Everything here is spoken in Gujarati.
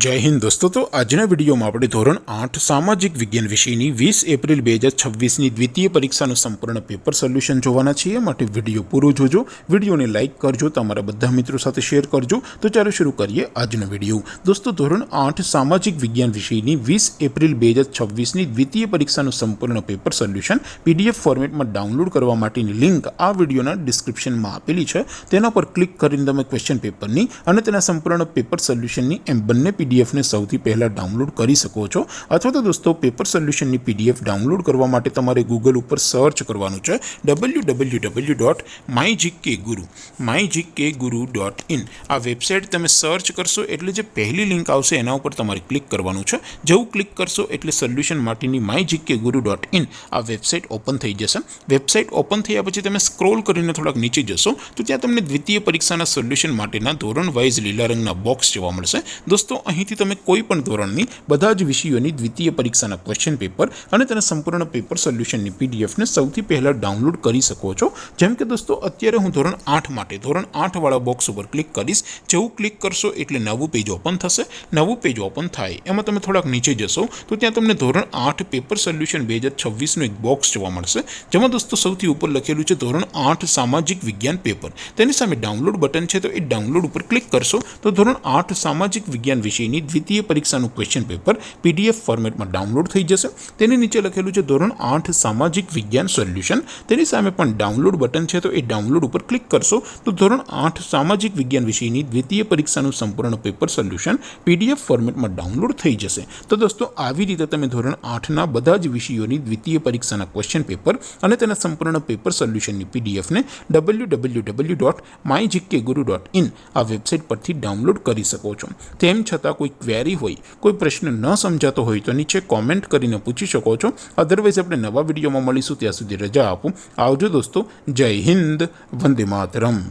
जय हिंद दोस्तों। तो आजना विडियो में આપણે ધોરણ 8 સામાજિક વિજ્ઞાન વિષયની 20 એપ્રિલ 2026 ની દ્વિતીય પરીક્ષાનું સંપૂર્ણ પેપર સોલ્યુશન જોવાના છીએ। માટે વિડિયો પૂરો જોજો, વિડિયોને લાઈક કરજો, તમારા બધા મિત્રો સાથે શેર કરજો। તો ચાલો શરૂ કરીએ આજનો વિડિયો। દોસ્તો ધોરણ 8 સામાજિક વિજ્ઞાન વિષયની 20 એપ્રિલ 2026 ની દ્વિતીય પરીક્ષાનું સંપૂર્ણ પેપર સોલ્યુશન પીડીએફ ફોર્મેટમાં ડાઉનલોડ કરવા માટેની લિંક આ વિડિયોના ડિસ્ક્રિપ્શનમાં આપેલી છે। તેના પર ક્લિક કરીને તમે ક્વેશ્ચન પેપરની અને તેના સંપૂર્ણ પેપર સોલ્યુશનની એમ બંને पीडीएफ ने સૌથી પહેલા ડાઉનલોડ કરી શકો છો। અથવા તો દોસ્તો પેપર સોલ્યુશનની પીડીએફ ડાઉનલોડ કરવા માટે તમારે ગૂગલ ઉપર સર્ચ કરવાનું છે www.mygkguru.in। આ વેબસાઇટ તમે સર્ચ કરશો એટલે જે પહેલી લિંક આવશે એના ઉપર તમારે ક્લિક કરવાનું છે। જેવું ક્લિક કરશો એટલે સોલ્યુશન માટેની mygkguru.in આ વેબસાઇટ ઓપન થઈ જશે। વેબસાઇટ ઓપન થયા પછી તમે સ્ક્રોલ કરીને થોડાક નીચે જશો તો ત્યાં તમને દ્વિતીય પરીક્ષાના સોલ્યુશન માટેના ધોરણ વાઇઝ લીલા રંગના બોક્સ જોવા મળશે। दोस्तों અહીંથી તમે કોઈ પણ ધોરણની બધા જ વિષયોની દ્વિતીય પરીક્ષાના ક્વેશ્ચન પેપર અને તેના સંપૂર્ણ પેપર સોલ્યુશનની પીડીએફને સૌથી પહેલા ડાઉનલોડ કરી શકો છો। જેમ કે દોસ્તો અત્યારે હું ધોરણ 8 માટે ધોરણ 8 વાળા બોક્સ ઉપર ક્લિક કરીશ। જેવું ક્લિક કરશો એટલે નવું પેજ ઓપન થશે। નવું પેજ ઓપન થાય એમાં તમે થોડાક નીચે જશો તો ત્યાં તમને ધોરણ 8 પેપર સોલ્યુશન 2026 નું એક બોક્સ જોવા મળશે। જેમાં દોસ્તો સૌથી ઉપર લખેલું છે ધોરણ 8 સામાજિક વિજ્ઞાન પેપર। તેની સામે ડાઉનલોડ બટન છે, તો એ ડાઉનલોડ ઉપર ક્લિક કરશો તો ધોરણ 8 સામાજિક વિજ્ઞાન વિષયની દ્વિતીય પરીક્ષાનું ક્વેશ્ચન પેપર પીડીએફ ફોર્મેટમાં ડાઉનલોડ થઈ જશે। તેની નીચે લખેલું છે ધોરણ 8 સામાજિક વિજ્ઞાન સોલ્યુશન। તેની સામે પણ ડાઉનલોડ બટન છે, તો એ ડાઉનલોડ ઉપર ક્લિક કરશો તો ધોરણ 8 સામાજિક વિજ્ઞાન વિષયની દ્વિતીય પરીક્ષાનું સંપૂર્ણ પેપર સોલ્યુશન પીડીએફ ફોર્મેટમાં ડાઉનલોડ થઈ જશે। તો દોસ્તો આવી રીતે તમે ધોરણ 8ના બધા જ વિષયોની દ્વિતીય પરીક્ષાના ક્વેશ્ચન પેપર અને તેના સંપૂર્ણ પેપર સોલ્યુશનની પીડીએફને www.mygkguru.in આ વેબસાઇટ પરથી ડાઉનલોડ કરી શકો છો। તેમ છતાં કોઈ ક્વેરી હોય, કોઈ પ્રશ્ન ન સમજાતો હોય તો નીચે કોમેન્ટ કરીને પૂછી શકો છો। અધરવાઇઝ આપણે નવા વિડીયોમાં મળીશું, ત્યાં સુધી રજા આપો। આવજો દોસ્તો। જય હિન્દ, વંદે માતરમ।